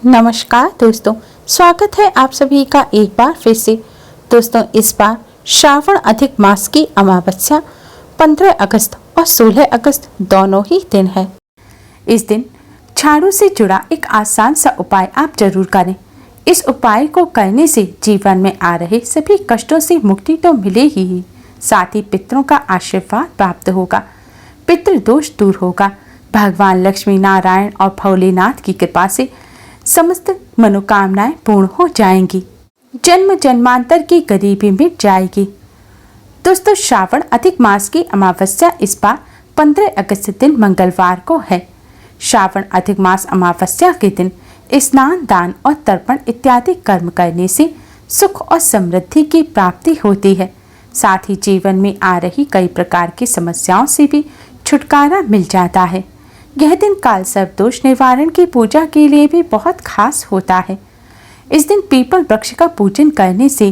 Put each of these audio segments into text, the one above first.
नमस्कार दोस्तों, स्वागत है आप सभी का एक बार फिर से। दोस्तों, इस बार श्रावण अधिक मास की अमावस्या 15 अगस्त और 16 अगस्त दोनों ही दिन है। इस दिन झाड़ू से जुड़ा एक आसान सा उपाय आप जरूर करें। इस उपाय को करने से जीवन में आ रहे सभी कष्टों से मुक्ति तो मिलेगी ही, साथ ही पितरों का आशीर्वाद प्राप्त होगा, पितृदोष दूर होगा, भगवान लक्ष्मी नारायण और भोलेनाथ की कृपा से समस्त मनोकामनाएं पूर्ण हो जाएंगी, जन्म जन्मांतर की गरीबी मिट जाएगी। दोस्तों, श्रावण अधिक मास की अमावस्या इस बार 15 अगस्त दिन मंगलवार को है। श्रावण अधिक मास अमावस्या के दिन स्नान, दान और तर्पण इत्यादि कर्म करने से सुख और समृद्धि की प्राप्ति होती है। साथ ही जीवन में आ रही कई प्रकार की समस्याओं से भी छुटकारा मिल जाता है। यह दिन काल सर्प दोष निवारण की पूजा के लिए भी बहुत खास होता है। इस दिन पीपल वृक्ष का पूजन करने से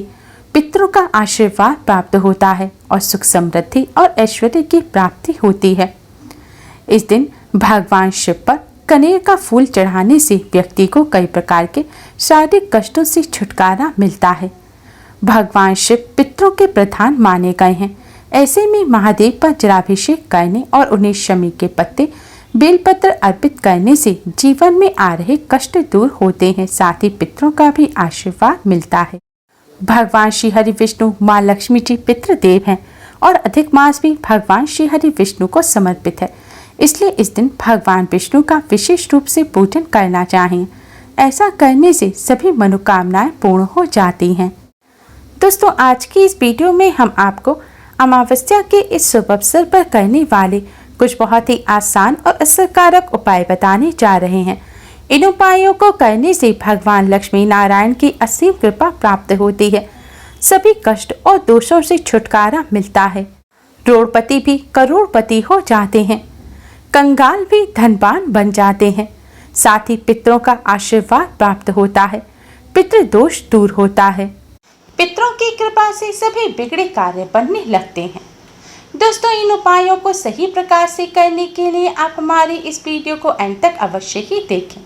पितरों का आशीर्वाद प्राप्त होता है और सुख समृद्धि और ऐश्वर्य की प्राप्ति होती है। इस दिन भगवान शिव पर कनेर का फूल चढ़ाने से व्यक्ति को कई प्रकार के शारीरिक कष्टों से छुटकारा मिलता है। भगवान शिव पितरों के प्रधान माने गए हैं। ऐसे में महादेव पर जलाभिषेक करने और उन्हें शमी के पत्ते, बेलपत्र अर्पित करने से जीवन में आ रहे कष्ट दूर होते हैं, साथ ही पितरों का भी आशीर्वाद मिलता है। भगवान श्री हरि विष्णु, माँ लक्ष्मी जी पितृदेव हैं और अधिक मास भी भगवान श्री हरि विष्णु को समर्पित है। इसलिए इस दिन भगवान विष्णु का विशेष रूप से पूजन करना चाहिए। ऐसा करने से सभी मनोकामनाएं पूर्ण हो जाती हैं। दोस्तों, आज की इस वीडियो में हम आपको अमावस्या के इस शुभ अवसर पर करने वाले कुछ बहुत ही आसान और असरकारक उपाय बताने जा रहे हैं। इन उपायों को करने से भगवान लक्ष्मी नारायण की असीम कृपा प्राप्त होती है। सभी कष्ट और दोषों से छुटकारा मिलता है। करोड़पति भी करोड़पति हो जाते हैं, कंगाल भी धनवान बन जाते हैं। साथ ही पितरों का आशीर्वाद प्राप्त होता है, पितृदोष दूर होता है। पितरों की कृपा से सभी बिगड़े कार्य बनने लगते हैं। दोस्तों, इन उपायों को सही प्रकार से करने के लिए आप हमारी इस वीडियो को अंत तक अवश्य ही देखें।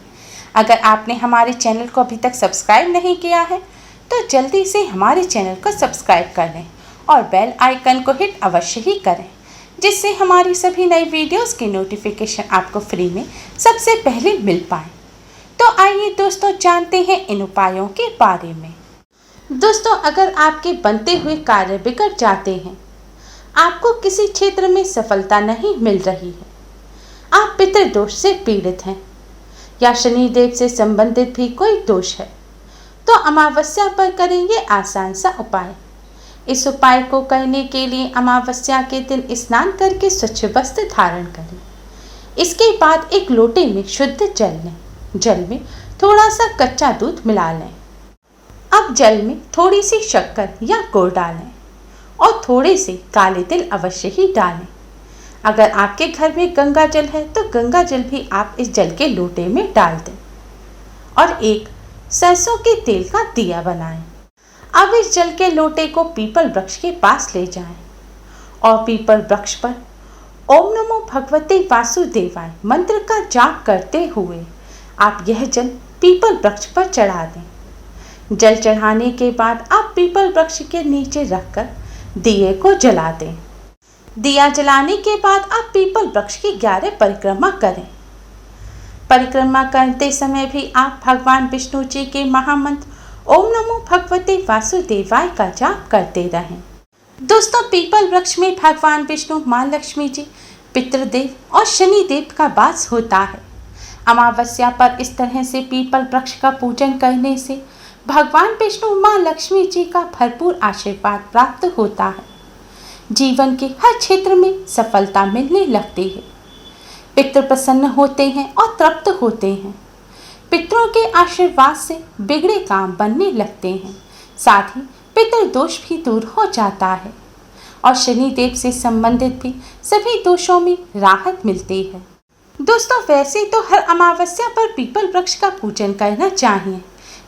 अगर आपने हमारे चैनल को अभी तक सब्सक्राइब नहीं किया है तो जल्दी से हमारे चैनल को सब्सक्राइब कर लें और बेल आइकन को हिट अवश्य ही करें, जिससे हमारी सभी नई वीडियोस की नोटिफिकेशन आपको फ्री में सबसे पहले मिल पाए। तो आइए दोस्तों, जानते हैं इन उपायों के बारे में। दोस्तों, अगर आपके बनते हुए कार्य बिगड़ जाते हैं, आपको किसी क्षेत्र में सफलता नहीं मिल रही है, आप पितृदोष से पीड़ित हैं या शनिदेव से संबंधित भी कोई दोष है, तो अमावस्या पर करेंगे आसान सा उपाय। इस उपाय को करने के लिए अमावस्या के दिन स्नान करके स्वच्छ वस्त्र धारण करें। इसके बाद एक लोटे में शुद्ध जल लें। जल में थोड़ा सा कच्चा दूध मिला लें। अब जल में थोड़ी सी शक्कर या गुड़ डालें और थोड़े से काले तिल अवश्य ही डालें। अगर आपके घर में गंगा जल है तो गंगा जल भी आप इस जल के लोटे में डाल दें और एक सरसों के तेल का दिया बनाएं। अब इस जल के लोटे को पीपल वृक्ष के पास ले जाएं और पीपल वृक्ष पर ओम नमो भगवते वासुदेवाय मंत्र का जाप करते हुए आप यह जल पीपल वृक्ष पर चढ़ा दें। जल चढ़ाने के बाद आप पीपल वृक्ष के नीचे रखकर दिए को जला दें। दिया जलाने के बाद आप पीपल वृक्ष की 11 परिक्रमा करें। परिक्रमा करते समय भी आप भगवान विष्णु जी के महामंत्र ओम नमो भगवते वासुदेवाय का जाप करते रहें। दोस्तों, पीपल वृक्ष में भगवान विष्णु, माँ लक्ष्मी जी, पितृदेव और शनिदेव का वास होता है। अमावस्या पर इस तरह से पीपल वृक्ष का पूजन करने से भगवान विष्णु, माँ लक्ष्मी जी का भरपूर आशीर्वाद प्राप्त होता है। जीवन के हर क्षेत्र में सफलता मिलने लगती है। पितृ प्रसन्न होते हैं और तृप्त होते हैं। पितरों के आशीर्वाद से बिगड़े काम बनने लगते हैं। साथ ही पितृदोष भी दूर हो जाता है और शनिदेव से संबंधित भी सभी दोषों में राहत मिलती है। दोस्तों, वैसे तो हर अमावस्या पर पीपल वृक्ष का पूजन करना चाहिए,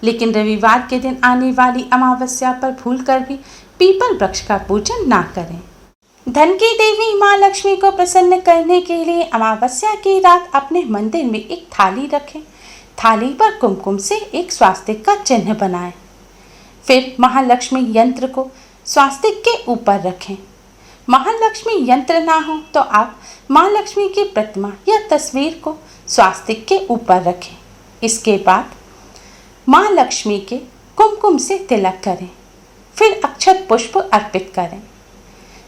लेकिन रविवार के दिन आने वाली अमावस्या पर भूलकर भी पीपल वृक्ष का पूजन ना करें। धन की देवी माँ लक्ष्मी को प्रसन्न करने के लिए अमावस्या की रात अपने मंदिर में एक थाली रखें थाली पर कुमकुम से एक स्वास्तिक का चिन्ह बनाएं। फिर महालक्ष्मी यंत्र को स्वास्तिक के ऊपर रखें। महालक्ष्मी यंत्र ना हो तो आप माँ लक्ष्मी की प्रतिमा या तस्वीर को स्वास्तिक के ऊपर रखें। इसके बाद माँ लक्ष्मी के कुमकुम से तिलक करें। फिर अक्षत पुष्प अर्पित करें।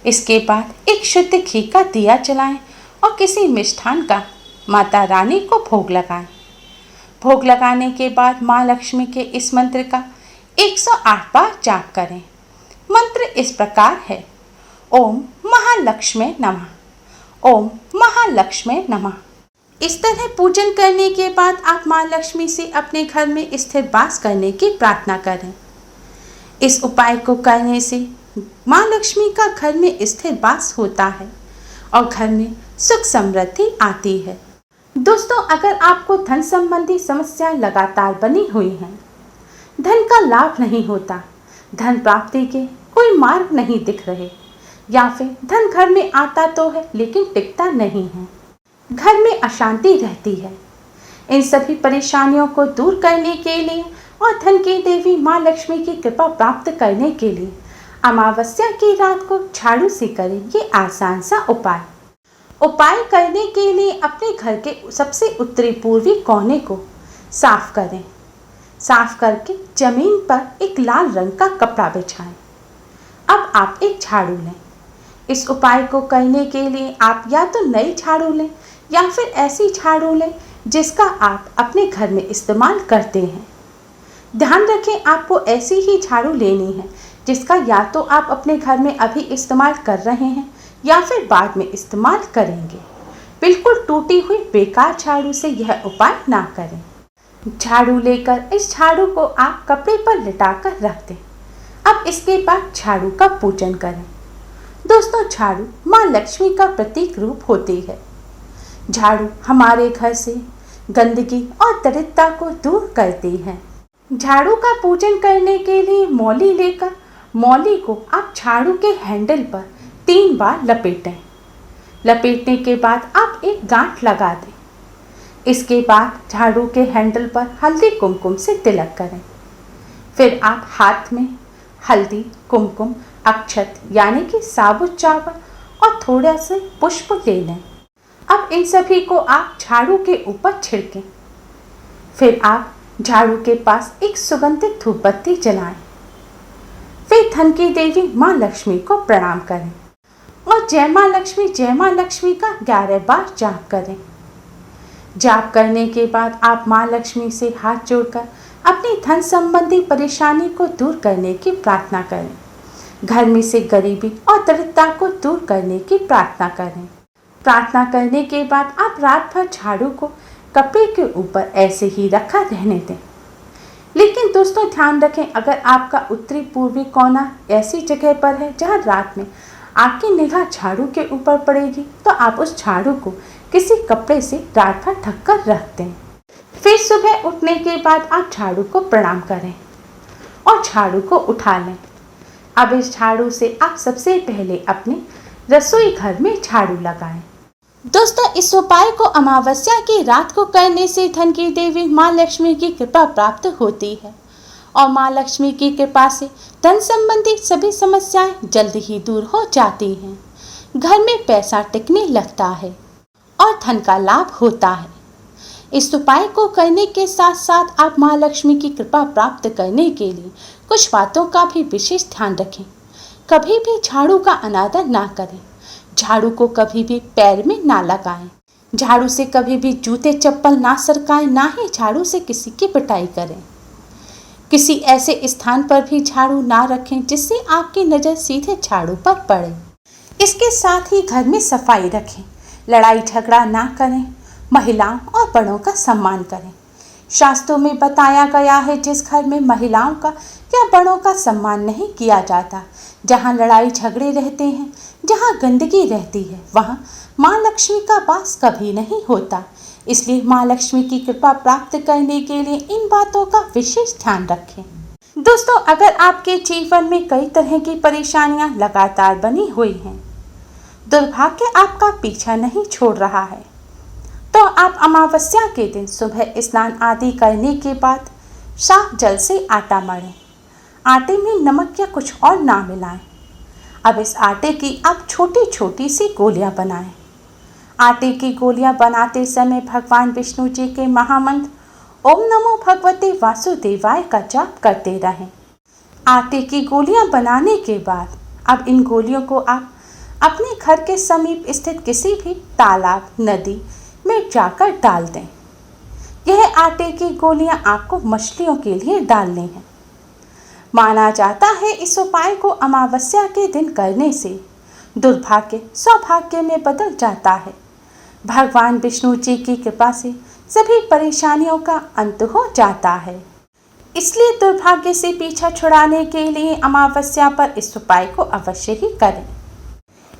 इसके बाद एक शुद्ध घी का दिया जलाएं और किसी मिष्ठान का माता रानी को भोग लगाएं। भोग लगाने के बाद माँ लक्ष्मी के इस मंत्र का 108 बार जाप करें। मंत्र इस प्रकार है: ओम महालक्ष्मी नमः, ओम महालक्ष्मी नमः। इस तरह पूजन करने के बाद आप माँ लक्ष्मी से अपने घर में स्थिर वास करने की प्रार्थना करें। इस उपाय को करने से माँ लक्ष्मी का घर में स्थिर वास होता है और घर में सुख समृद्धि आती है। दोस्तों, अगर आपको धन संबंधी समस्या लगातार बनी हुई हैं, धन का लाभ नहीं होता, धन प्राप्ति के कोई मार्ग नहीं दिख रहे, या फिर धन घर में आता तो है लेकिन टिकता नहीं है, घर में अशांति रहती है, इन सभी परेशानियों को दूर करने के लिए और धन की देवी माँ लक्ष्मी की कृपा प्राप्त करने के लिए अमावस्या की रात को झाड़ू से करें ये आसान सा उपाय। उपाय करने के लिए अपने घर के सबसे उत्तरी पूर्वी कोने को साफ करें। साफ करके जमीन पर एक लाल रंग का कपड़ा बिछाएं। अब आप एक झाड़ू लें। इस उपाय को करने के लिए आप या तो नई झाड़ू लें या फिर ऐसी झाड़ू लें जिसका आप अपने घर में इस्तेमाल करते हैं। ध्यान रखें, आपको ऐसी ही झाड़ू लेनी है जिसका या तो आप अपने घर में अभी इस्तेमाल कर रहे हैं या फिर बाद में इस्तेमाल करेंगे। बिल्कुल टूटी हुई बेकार झाड़ू से यह उपाय ना करें। झाड़ू लेकर इस झाड़ू को आप कपड़े पर लिटाकर रख दें। अब इसके बाद झाड़ू का पूजन करें। दोस्तों, झाड़ू माँ लक्ष्मी का प्रतीक रूप होती है। झाड़ू हमारे घर से गंदगी और दरिद्रता को दूर करती है। झाड़ू का पूजन करने के लिए मौली लेकर मौली को आप झाड़ू के हैंडल पर 3 बार लपेटें। लपेटने के बाद आप एक गांठ लगा दें। इसके बाद झाड़ू के हैंडल पर हल्दी कुमकुम से तिलक करें। फिर आप हाथ में हल्दी, कुमकुम, अक्षत यानी कि साबुत चावल और थोड़ा से पुष्प ले लें। अब इन सभी को आप झाड़ू के ऊपर छिड़कें। फिर आप झाड़ू के पास एक सुगंधित धूपबत्ती जलाएं। फिर धन की देवी माँ लक्ष्मी को प्रणाम करें और जय माँ लक्ष्मी का 11 बार जाप करें। जाप करने के बाद आप माँ लक्ष्मी से हाथ जोड़कर अपनी धन संबंधी परेशानी को दूर करने की प्रार्थना करें। घर में से गरीबी और दरिद्रता को दूर करने की प्रार्थना करें। प्रार्थना करने के बाद आप रात भर झाड़ू को कपड़े के ऊपर ऐसे ही रखा रहने दें। लेकिन दोस्तों, ध्यान रखें, अगर आपका उत्तरी पूर्वी कोना ऐसी जगह पर है जहां रात में आपकी निगाह झाड़ू के ऊपर पड़ेगी, तो आप उस झाड़ू को किसी कपड़े से रात भर ढक कर रख दें। फिर सुबह उठने के बाद आप झाड़ू को प्रणाम करें और झाड़ू को उठा लें। अब इस झाड़ू से आप सबसे पहले अपने रसोई घर में झाड़ू लगाएं। दोस्तों, इस उपाय को अमावस्या की रात को करने से धन की देवी माँ लक्ष्मी की कृपा प्राप्त होती है और माँ लक्ष्मी की कृपा से धन संबंधी सभी समस्याएं जल्द ही दूर हो जाती हैं। घर में पैसा टिकने लगता है और धन का लाभ होता है। इस उपाय को करने के साथ साथ आप माँ लक्ष्मी की कृपा प्राप्त करने के लिए कुछ बातों का भी विशेष ध्यान रखें। कभी भी झाड़ू का अनादर ना करें। झाड़ू को कभी भी पैर में ना लगाएं। झाड़ू से कभी भी जूते चप्पल ना सरकाएं, ना ही झाड़ू से किसी की पिटाई करें। किसी ऐसे स्थान पर भी झाड़ू ना रखें जिससे आपकी नज़र सीधे झाड़ू पर पड़े। इसके साथ ही घर में सफाई रखें। लड़ाई झगड़ा ना करें। महिलाओं और बड़ों का सम्मान करें। शास्त्रों में बताया गया है, जिस घर में महिलाओं का या बड़ों का सम्मान नहीं किया जाता, जहाँ लड़ाई झगड़े रहते हैं, जहाँ गंदगी रहती है, वहाँ माँ लक्ष्मी का वास कभी नहीं होता। इसलिए माँ लक्ष्मी की कृपा प्राप्त करने के लिए इन बातों का विशेष ध्यान रखें। दोस्तों, अगर आपके जीवन में कई तरह की परेशानियाँ लगातार बनी हुई हैं, दुर्भाग्य आपका पीछा नहीं छोड़ रहा है, तो तो आप अमावस्या के दिन सुबह स्नान आदि करने के बाद साफ जल से आटा मढ़ें। आटे में नमक या कुछ और ना मिलाएं। अब इस आटे की आप छोटी छोटी सी गोलियां बनाएं। आटे की गोलियां बनाते समय भगवान विष्णु जी के महामंत्र ओम नमो भगवते वासुदेवाय का जाप करते रहें। आटे की गोलियां बनाने के बाद अब इन गोलियों को आप अपने घर के समीप स्थित किसी भी तालाब, नदी में जाकर डाल दें। यह आटे की गोलियां आपको मछलियों के लिए डालनी हैं। माना जाता है इस उपाय को अमावस्या के दिन करने से दुर्भाग्य सौभाग्य में बदल जाता है। भगवान विष्णु जी की कृपा से सभी परेशानियों का अंत हो जाता है। इसलिए दुर्भाग्य से पीछा छुड़ाने के लिए अमावस्या पर इस उपाय को अवश्य ही करें।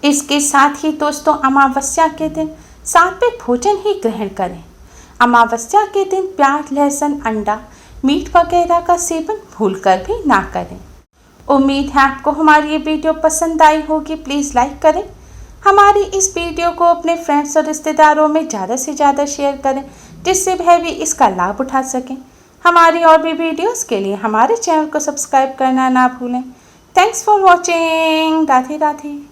इसके साथ ही दोस्तों अमावस्या के दिन सात्विक भोजन ही ग्रहण करें। अमावस्या के दिन प्याज, लहसुन, अंडा, मीट वगैरह का सेवन भूलकर भी ना करें। उम्मीद है आपको हमारी ये वीडियो पसंद आई होगी। प्लीज़ लाइक करें। हमारी इस वीडियो को अपने फ्रेंड्स और रिश्तेदारों में ज़्यादा से ज़्यादा शेयर करें, जिससे वह भी इसका लाभ उठा सकें। हमारी और भी वीडियोस के लिए हमारे चैनल को सब्सक्राइब करना ना भूलें। Thanks for watching. Radhe Radhe.